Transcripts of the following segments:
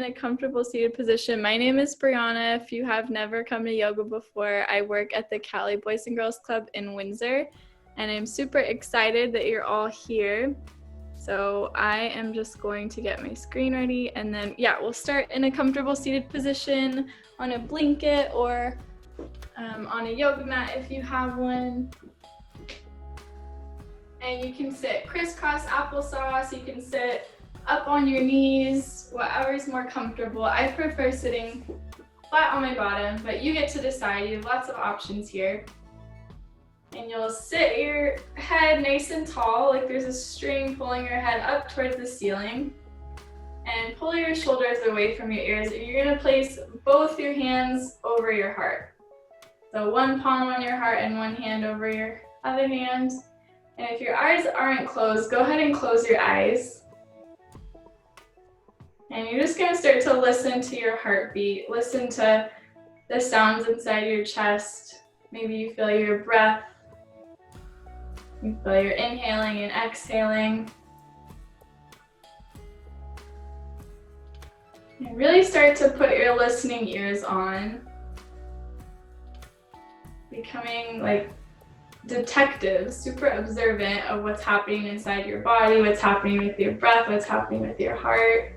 a comfortable seated position. My name is Brianna. If you have never come to yoga before, I work at the Cali Boys and Girls Club in Windsor, and I'm super excited that you're all here. So I am just going to get my screen ready, and then we'll start in a comfortable seated position on a blanket or on a yoga mat if you have one. And you can sit crisscross applesauce, you can sit up on your knees, whatever is more comfortable. I prefer sitting flat on my bottom, but you get to decide. You have lots of options here. And you'll sit your head nice and tall, like there's a string pulling your head up towards the ceiling. And pull your shoulders away from your ears. And you're gonna place both your hands over your heart. So one palm on your heart and one hand over your other hand. And if your eyes aren't closed, go ahead and close your eyes. And you're just gonna start to listen to your heartbeat. Listen to the sounds inside your chest. Maybe you feel your breath. You feel your inhaling and exhaling. And really start to put your listening ears on. Becoming like detective, super observant of what's happening inside your body, what's happening with your breath, what's happening with your heart.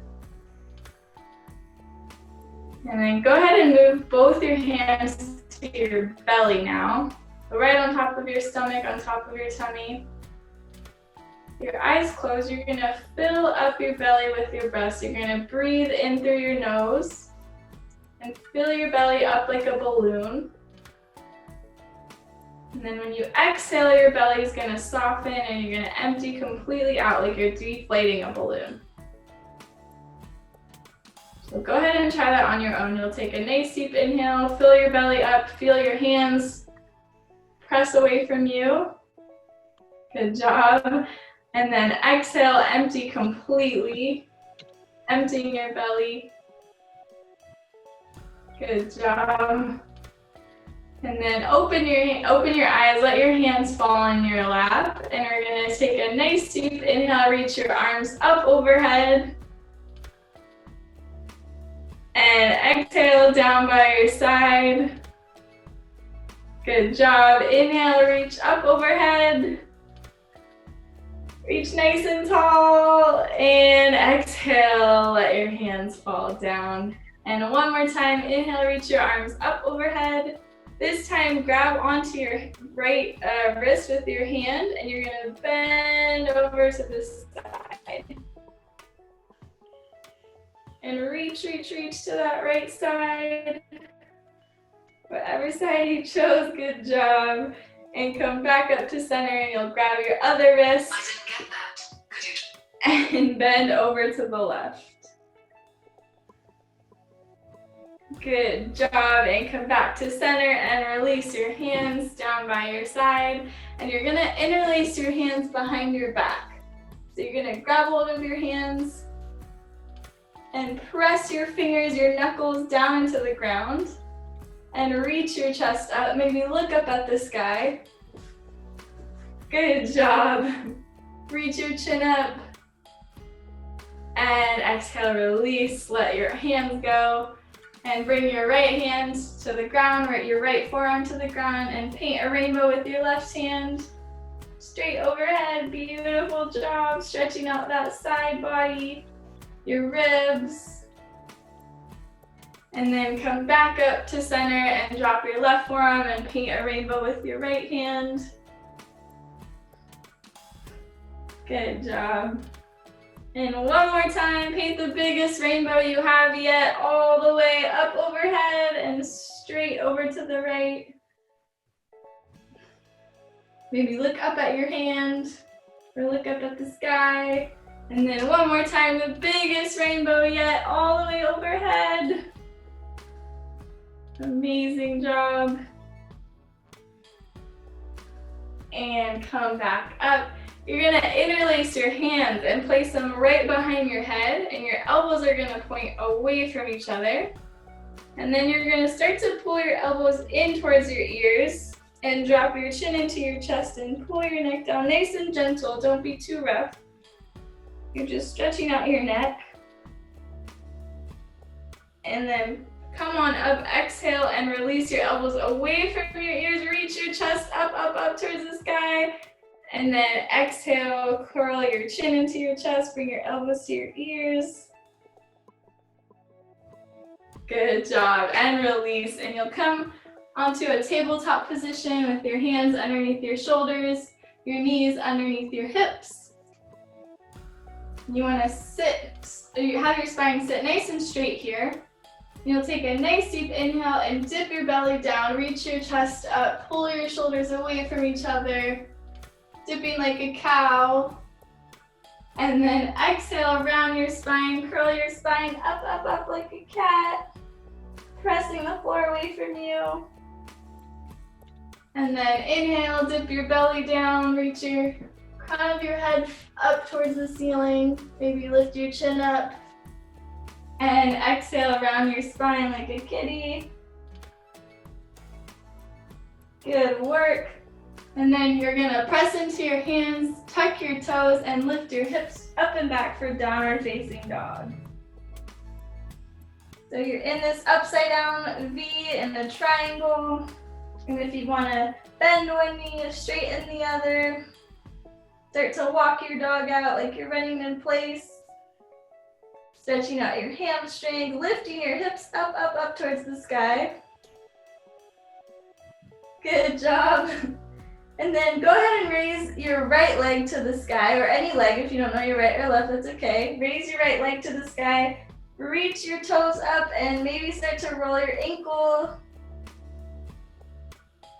And then go ahead and move both your hands to your belly now. So right on top of your stomach, on top of your tummy. Your eyes closed, you're gonna fill up your belly with your breath. So you're gonna breathe in through your nose and fill your belly up like a balloon. And then when you exhale, your belly is gonna soften and you're gonna empty completely out like you're deflating a balloon. So go ahead and try that on your own. You'll take a nice deep inhale, fill your belly up, feel your hands press away from you. Good job. And then exhale, empty completely, emptying your belly. Good job. And then open your eyes, let your hands fall on your lap. And we're gonna take a nice deep inhale, reach your arms up overhead. And exhale down by your side. Good job. Inhale, reach up overhead. Reach nice and tall. And exhale, let your hands fall down. And one more time, inhale, reach your arms up overhead. This time, grab onto your right wrist with your hand, and you're gonna bend over to the side. And reach to that right side. Whatever side you chose, good job. And come back up to center, and you'll grab your other wrist. I didn't get that. Could you? And bend over to the left. Good job, and come back to center and release your hands down by your side. And you're gonna interlace your hands behind your back. So you're gonna grab hold of your hands and press your fingers, your knuckles down into the ground and reach your chest up. Maybe look up at the sky. Good job. Reach your chin up and exhale, release, let your hands go. And bring your right hand to the ground, your right forearm to the ground, and paint a rainbow with your left hand. Straight overhead, beautiful job. Stretching out that side body, your ribs. And then come back up to center and drop your left forearm and paint a rainbow with your right hand. Good job. And one more time, paint the biggest rainbow you have yet, all the way up overhead and straight over to the right. Maybe look up at your hand or look up at the sky. And then one more time, the biggest rainbow yet, all the way overhead. Amazing job. And come back up. You're gonna interlace your hands and place them right behind your head, and your elbows are gonna point away from each other. And then you're gonna start to pull your elbows in towards your ears and drop your chin into your chest and pull your neck down nice and gentle. Don't be too rough. You're just stretching out your neck. And then come on up, exhale, and release your elbows away from your ears. Reach your chest up, up, up towards the sky. And then exhale, curl your chin into your chest, bring your elbows to your ears. Good job, and release. And you'll come onto a tabletop position with your hands underneath your shoulders, your knees underneath your hips. You wanna you have your spine sit nice and straight here. You'll take a nice deep inhale and dip your belly down, reach your chest up, pull your shoulders away from each other, dipping like a cow. And then exhale, round your spine, curl your spine up, up, up like a cat, pressing the floor away from you. And then inhale, dip your belly down, reach your crown of your head up towards the ceiling, maybe lift your chin up. And exhale, round your spine like a kitty. Good work. And then you're gonna press into your hands, tuck your toes, and lift your hips up and back for downward facing dog. So you're in this upside down V in a triangle. And if you wanna bend one knee, straighten the other. Start to walk your dog out like you're running in place. Stretching out your hamstrings, lifting your hips up, up, up towards the sky. Good job. And then go ahead and raise your right leg to the sky, or any leg if you don't know your right or left, that's okay. Raise your right leg to the sky, reach your toes up, and maybe start to roll your ankle.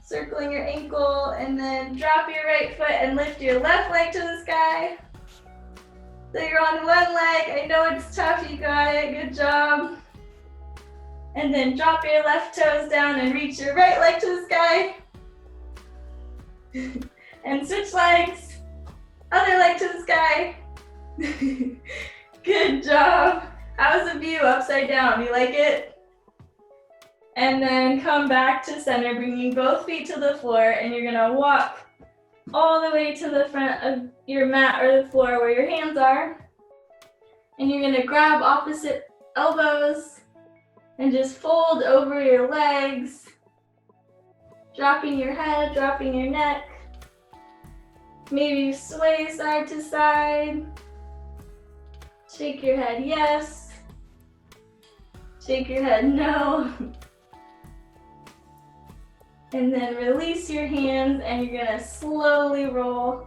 Circling your ankle, and then drop your right foot and lift your left leg to the sky. So you're on one leg. I know it's tough, you got it, good job. And then drop your left toes down and reach your right leg to the sky. And switch legs, other leg to the sky. Good job. How's the view upside down? You like it? And then come back to center, bringing both feet to the floor, and you're gonna walk all the way to the front of your mat or the floor where your hands are. And you're gonna grab opposite elbows and just fold over your legs, dropping your head, dropping your neck. Maybe sway side to side. Shake your head yes. Shake your head no. And then release your hands, and you're gonna slowly roll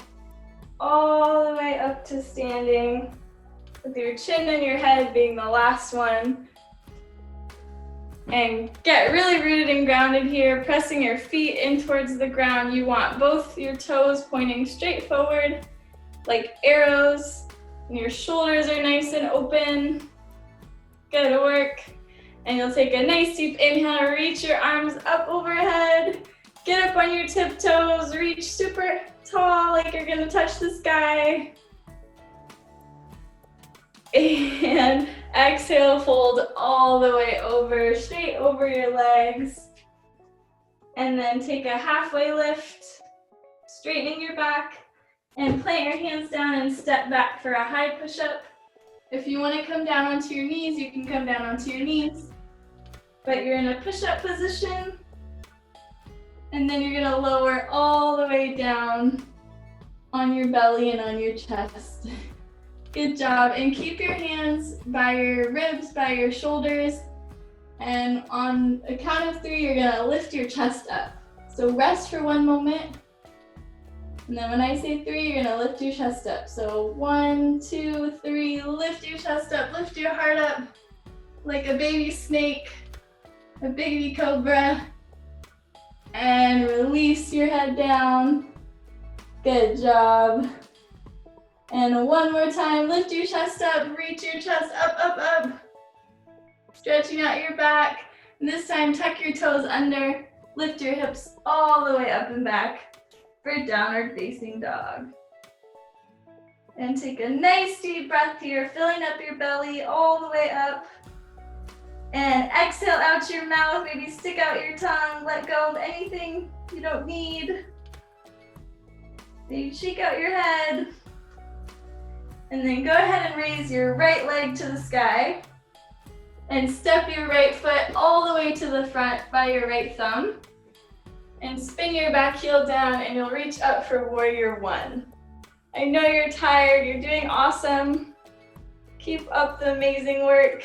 all the way up to standing, with your chin and your head being the last one. And get really rooted and grounded here, pressing your feet in towards the ground. You want both your toes pointing straight forward like arrows, and your shoulders are nice and open. Good work. And you'll take a nice deep inhale, reach your arms up overhead, get up on your tiptoes, reach super tall like you're gonna touch the sky. And exhale, fold all the way over, straight over your legs. And then take a halfway lift, straightening your back, and plant your hands down and step back for a high push-up. If you want to come down onto your knees, you can come down onto your knees. But you're in a push-up position. And then you're gonna lower all the way down on your belly and on your chest. Good job. And keep your hands by your ribs, by your shoulders. And on a count of 3, you're gonna lift your chest up. So rest for 1 moment. And then when I say 3, you're gonna lift your chest up. So 1, 2, 3, lift your chest up, lift your heart up like a baby snake, a baby cobra. And release your head down. Good job. And one more time, lift your chest up, reach your chest up, up, up. Stretching out your back. And this time, tuck your toes under, lift your hips all the way up and back for downward facing dog. And take a nice deep breath here, filling up your belly all the way up. And exhale out your mouth, maybe stick out your tongue, let go of anything you don't need. Maybe shake out your head. And then go ahead and raise your right leg to the sky. And step your right foot all the way to the front by your right thumb. And spin your back heel down and you'll reach up for warrior one. I know you're tired, you're doing awesome. Keep up the amazing work.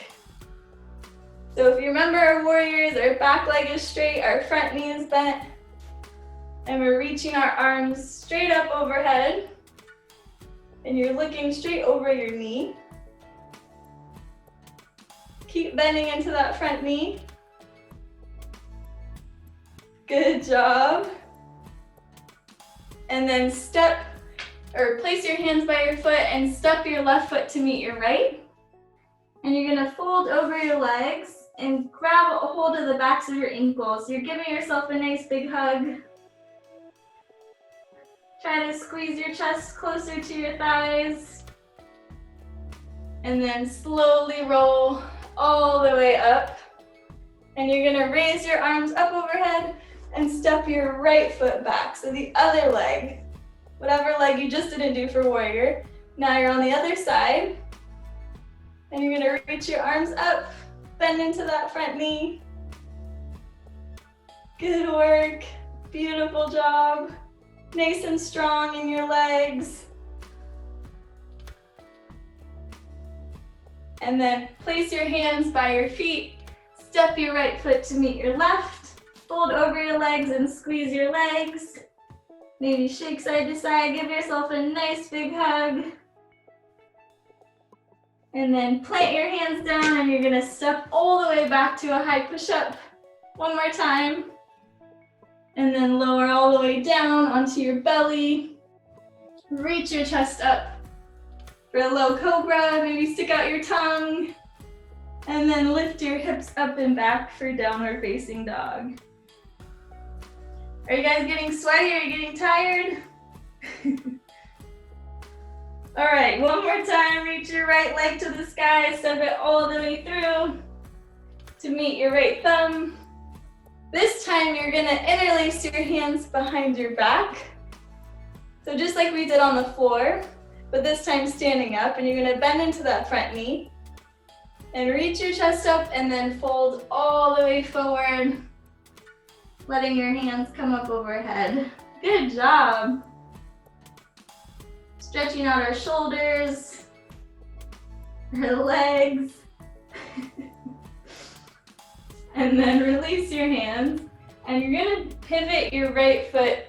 So if you remember our warriors, our back leg is straight, our front knee is bent, and we're reaching our arms straight up overhead, and you're looking straight over your knee. Keep bending into that front knee. Good job. And then place your hands by your foot and step your left foot to meet your right. And you're gonna fold over your legs and grab a hold of the backs of your ankles. You're giving yourself a nice big hug. Try to squeeze your chest closer to your thighs. And then slowly roll all the way up. And you're gonna raise your arms up overhead and step your right foot back. So the other leg, whatever leg you just didn't do for warrior, now you're on the other side. And you're gonna reach your arms up, bend into that front knee. Good work, beautiful job. Nice and strong in your legs. And then place your hands by your feet, step your right foot to meet your left, fold over your legs and squeeze your legs. Maybe shake side to side, give yourself a nice big hug. And then plant your hands down and you're gonna step all the way back to a high push-up. One more time. And then lower all the way down onto your belly. Reach your chest up for a low cobra, maybe stick out your tongue. And then lift your hips up and back for downward facing dog. Are you guys getting sweaty? Are you getting tired? All right, one more time, reach your right leg to the sky, step it all the way through to meet your right thumb. This time you're gonna interlace your hands behind your back. So just like we did on the floor, but this time standing up, and you're gonna bend into that front knee and reach your chest up and then fold all the way forward, letting your hands come up overhead. Good job. Stretching out our shoulders, our legs. And then release your hands. And you're gonna pivot your right foot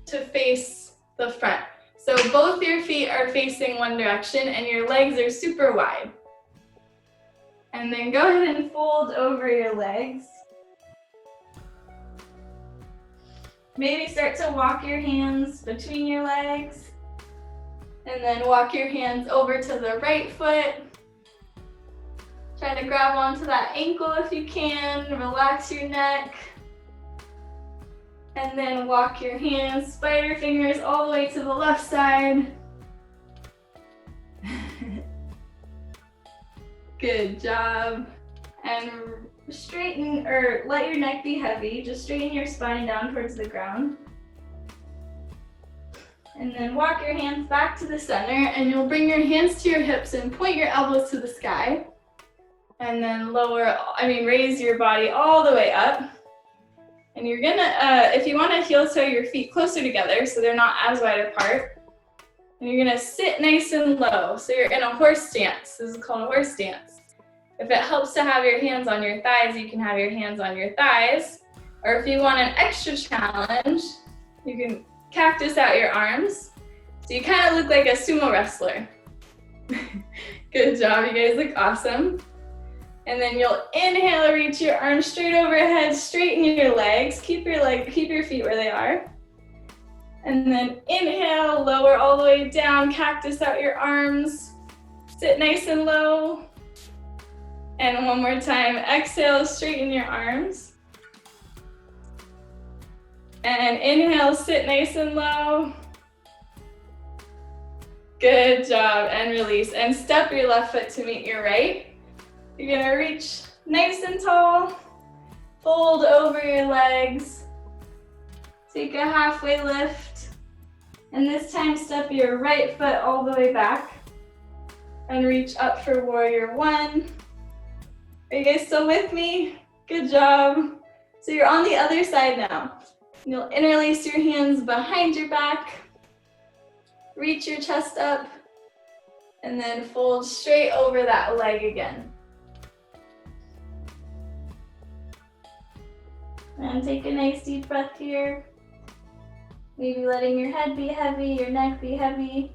to face the front. So both your feet are facing one direction and your legs are super wide. And then go ahead and fold over your legs. Maybe start to walk your hands between your legs. And then walk your hands over to the right foot. Try to grab onto that ankle if you can. Relax your neck. And then walk your hands, spider fingers all the way to the left side. Good job. And straighten, or let your neck be heavy. Just straighten your spine down towards the ground. And then walk your hands back to the center, and you'll bring your hands to your hips and point your elbows to the sky. And then raise your body all the way up. And you're gonna, if you wanna heel toe your feet closer together so they're not as wide apart, and you're gonna sit nice and low. So you're in a horse stance. This is called a horse stance. If it helps to have your hands on your thighs, you can have your hands on your thighs. Or if you want an extra challenge, you can cactus out your arms. So you kind of look like a sumo wrestler. Good job, you guys look awesome. And then you'll inhale, reach your arms straight overhead, straighten your legs, keep your feet where they are. And then inhale, lower all the way down, cactus out your arms, sit nice and low. And one more time, exhale, straighten your arms. And inhale, sit nice and low. Good job, and release. And step your left foot to meet your right. You're gonna reach nice and tall, fold over your legs, take a halfway lift, and this time step your right foot all the way back and reach up for warrior one. Are you guys still with me? Good job. So you're on the other side now. You'll interlace your hands behind your back, reach your chest up, and then fold straight over that leg again. And take a nice deep breath here. Maybe letting your head be heavy, your neck be heavy.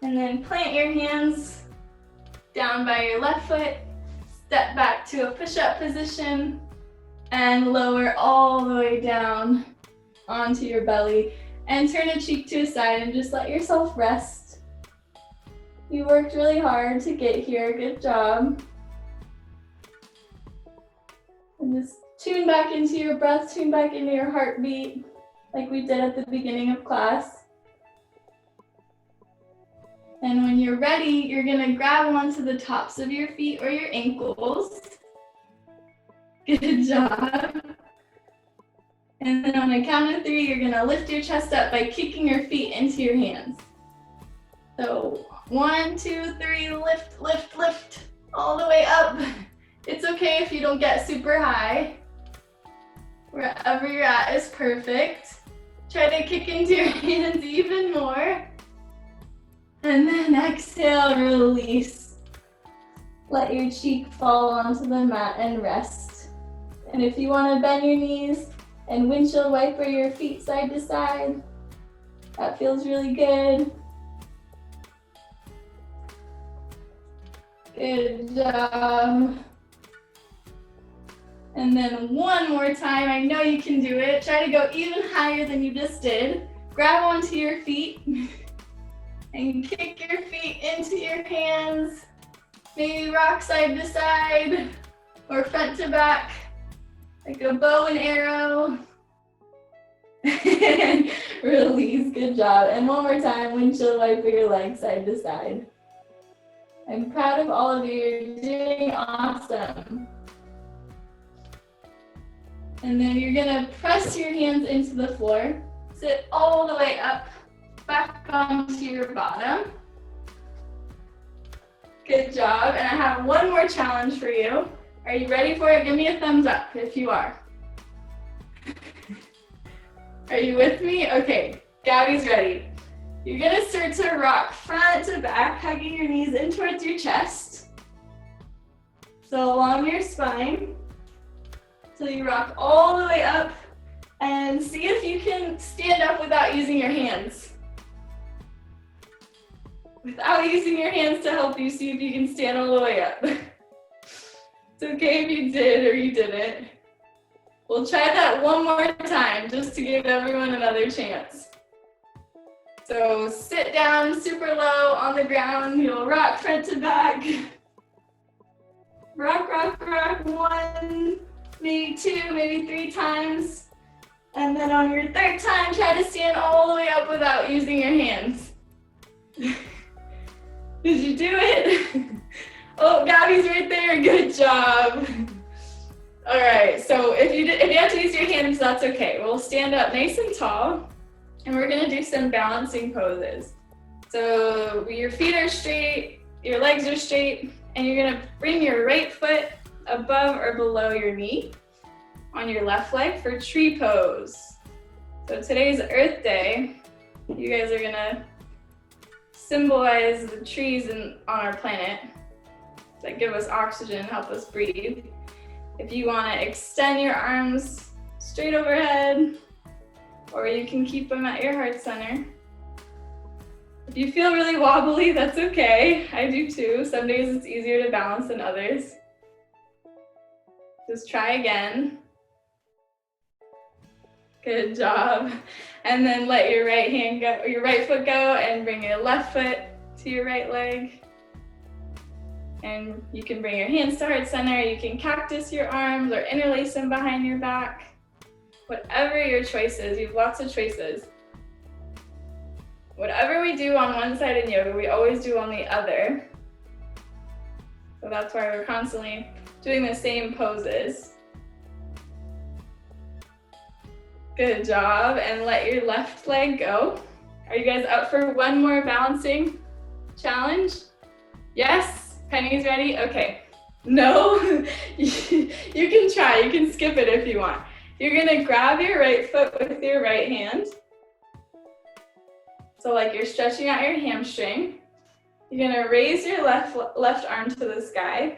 And then plant your hands down by your left foot, step back to a push-up position, and lower all the way down onto your belly. And turn a cheek to a side and just let yourself rest. You worked really hard to get here, good job. And just tune back into your breath, tune back into your heartbeat, like we did at the beginning of class. And when you're ready, you're gonna grab onto the tops of your feet or your ankles. Good job. And then on a count of 3, you're gonna lift your chest up by kicking your feet into your hands. So 1, 2, 3, lift, lift, lift, all the way up. It's okay if you don't get super high. Wherever you're at is perfect. Try to kick into your hands even more. And then exhale, release. Let your cheek fall onto the mat and rest. And if you want to bend your knees and windshield wiper your feet side to side, that feels really good. Good job. And then one more time, I know you can do it. Try to go even higher than you just did. Grab onto your feet. And kick your feet into your hands. Maybe rock side to side or front to back, like a bow and arrow. Release, good job. And one more time, windshield wiper your legs side to side. I'm proud of all of you, you're doing awesome. And then you're gonna press your hands into the floor, sit all the way up, back onto your bottom. Good job, and I have one more challenge for you. Are you ready for it? Give me a thumbs up if you are. Are you with me? Okay, Gabby's ready. You're gonna start to rock front to back, hugging your knees in towards your chest. So along your spine, till you rock all the way up, and see if you can stand up without using your hands. Without using your hands to help you, see if you can stand all the way up. It's okay if you did or you didn't. We'll try that one more time just to give everyone another chance. So sit down super low on the ground. You'll rock front to back. Rock, rock, rock. 1, maybe 2, maybe 3 times. And then on your 3rd time, try to stand all the way up without using your hands. Did you do it? Oh, Gabby's right there. Good job. All right, so if you have to use your hands, that's okay. We'll stand up nice and tall, and we're gonna do some balancing poses. So your feet are straight, your legs are straight, and you're gonna bring your right foot above or below your knee on your left leg for tree pose. So today's Earth Day. You guys are gonna symbolize the trees on our planet that give us oxygen, help us breathe. If you want to extend your arms straight overhead, or you can keep them at your heart center. If you feel really wobbly, that's okay. I do too. Some days it's easier to balance than others. Just try again. Good job. And then let your right hand go, or your right foot go, and bring your left foot to your right leg. And you can bring your hands to heart center. You can cactus your arms or interlace them behind your back. Whatever your choice is, you have lots of choices. Whatever we do on one side in yoga, we always do on the other. So that's why we're constantly doing the same poses. Good job, and let your left leg go. Are you guys up for one more balancing challenge? Yes? Penny's ready? Okay. No? You can try. You can skip it if you want. You're gonna grab your right foot with your right hand. So like you're stretching out your hamstring. You're gonna raise your left arm to the sky.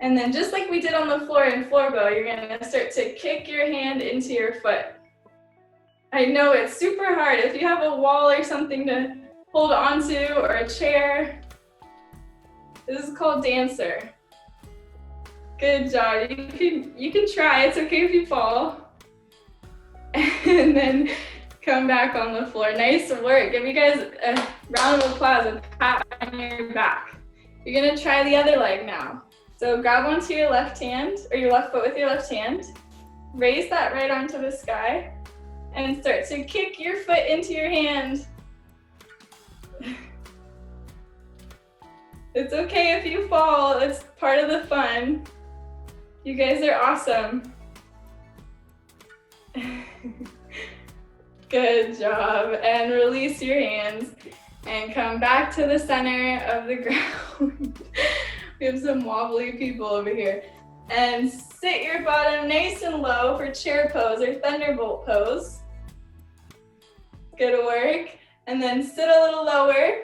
And then just like we did on the floor in floor bow, you're gonna start to kick your hand into your foot. I know it's super hard. If you have a wall or something to hold onto or a chair, this is called dancer. Good job. You can try. It's okay if you fall. And then come back on the floor. Nice work. Give you guys a round of applause and pat on your back. You're gonna try the other leg now. So grab onto your left hand, or your left foot with your left hand. Raise that right arm to the sky and start to kick your foot into your hand. It's okay if you fall. It's part of the fun. You guys are awesome. Good job. And release your hands and come back to the center of the ground. We have some wobbly people over here. And sit your bottom nice and low for chair pose or thunderbolt pose. Good work. And then sit a little lower.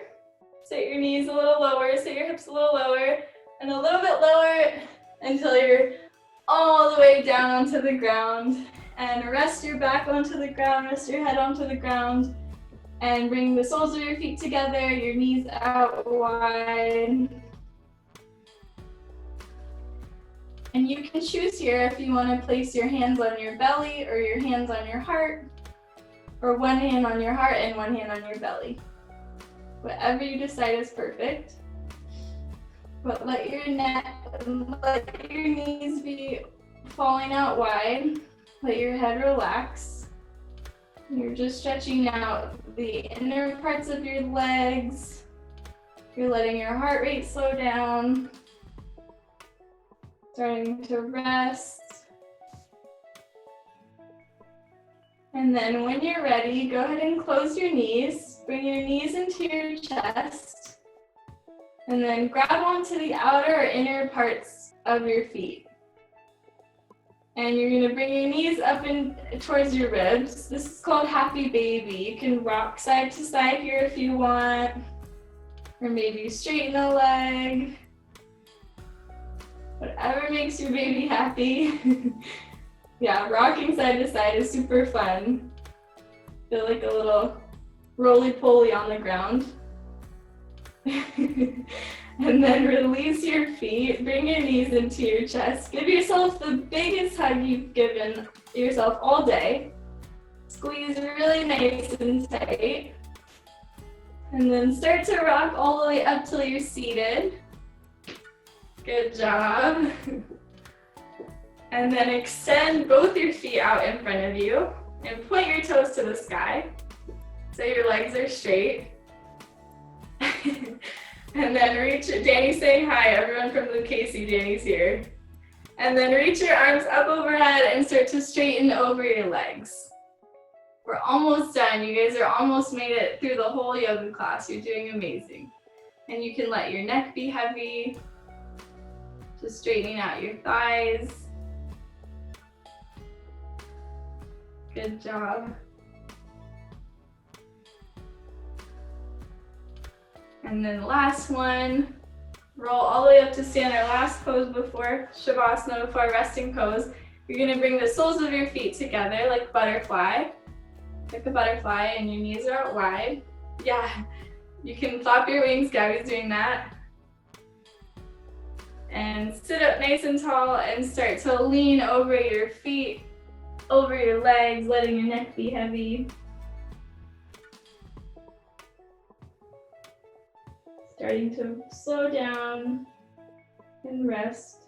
Sit your knees a little lower, sit your hips a little lower, and a little bit lower until you're all the way down onto the ground. And rest your back onto the ground, rest your head onto the ground, and bring the soles of your feet together, your knees out wide. And you can choose here if you want to place your hands on your belly or your hands on your heart, or one hand on your heart and one hand on your belly. Whatever you decide is perfect. But let your knees be falling out wide. Let your head relax. You're just stretching out the inner parts of your legs. You're letting your heart rate slow down. Starting to rest. And then when you're ready, go ahead and close your knees. Bring your knees into your chest. And then grab onto the outer or inner parts of your feet. And you're gonna bring your knees up and towards your ribs. This is called happy baby. You can rock side to side here if you want. Or maybe straighten a leg. Whatever makes your baby happy. Yeah, rocking side to side is super fun. Feel like a little roly-poly on the ground. And then release your feet, bring your knees into your chest. Give yourself the biggest hug you've given yourself all day. Squeeze really nice and tight. And then start to rock all the way up till you're seated. Good job. And then extend both your feet out in front of you and point your toes to the sky so your legs are straight. And then reach, Danny's saying hi, everyone from the Casey, Danny's here. And then reach your arms up overhead and start to straighten over your legs. We're almost done. You guys are almost made it through the whole yoga class. You're doing amazing. And you can let your neck be heavy. Just straightening out your thighs. Good job. And then last one, roll all the way up to stand, our last pose before Shavasana, before our resting pose. You're gonna bring the soles of your feet together like butterfly, like a butterfly, and your knees are out wide. Yeah, you can flap your wings, Gabby's doing that. And sit up nice and tall and start to lean over your feet, over your legs, letting your neck be heavy. Starting to slow down and rest.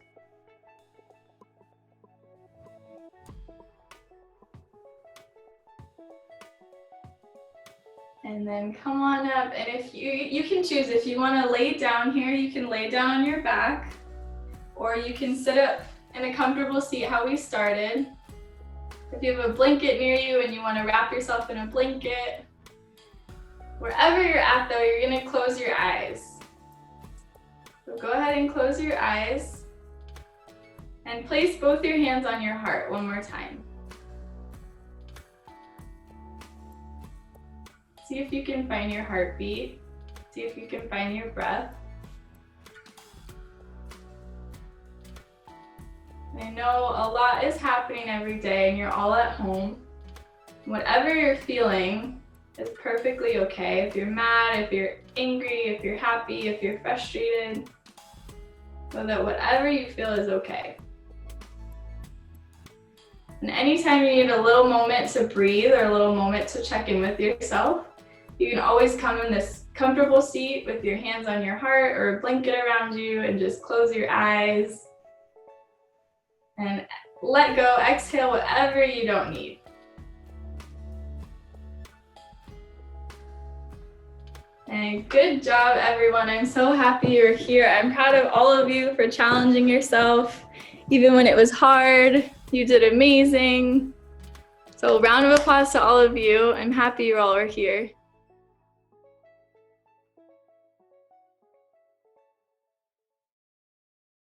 And then come on up, and if you can choose, if you want to lay down here, you can lay down on your back, or you can sit up in a comfortable seat how we started. If you have a blanket near you and you want to wrap yourself in a blanket, Wherever you're at though, you're gonna close your eyes. So go ahead and close your eyes and place both your hands on your heart one more time. See if you can find your heartbeat. See if you can find your breath. I know a lot is happening every day and you're all at home. Whatever you're feeling is perfectly okay. If you're mad, if you're angry, if you're happy, if you're frustrated, so that whatever you feel is okay. And anytime you need a little moment to breathe or a little moment to check in with yourself, you can always come in this comfortable seat with your hands on your heart or a blanket around you and just close your eyes and let go, exhale whatever you don't need. And good job, everyone. I'm so happy you're here. I'm proud of all of you for challenging yourself. Even when it was hard, you did amazing. So round of applause to all of you. I'm happy you all are here.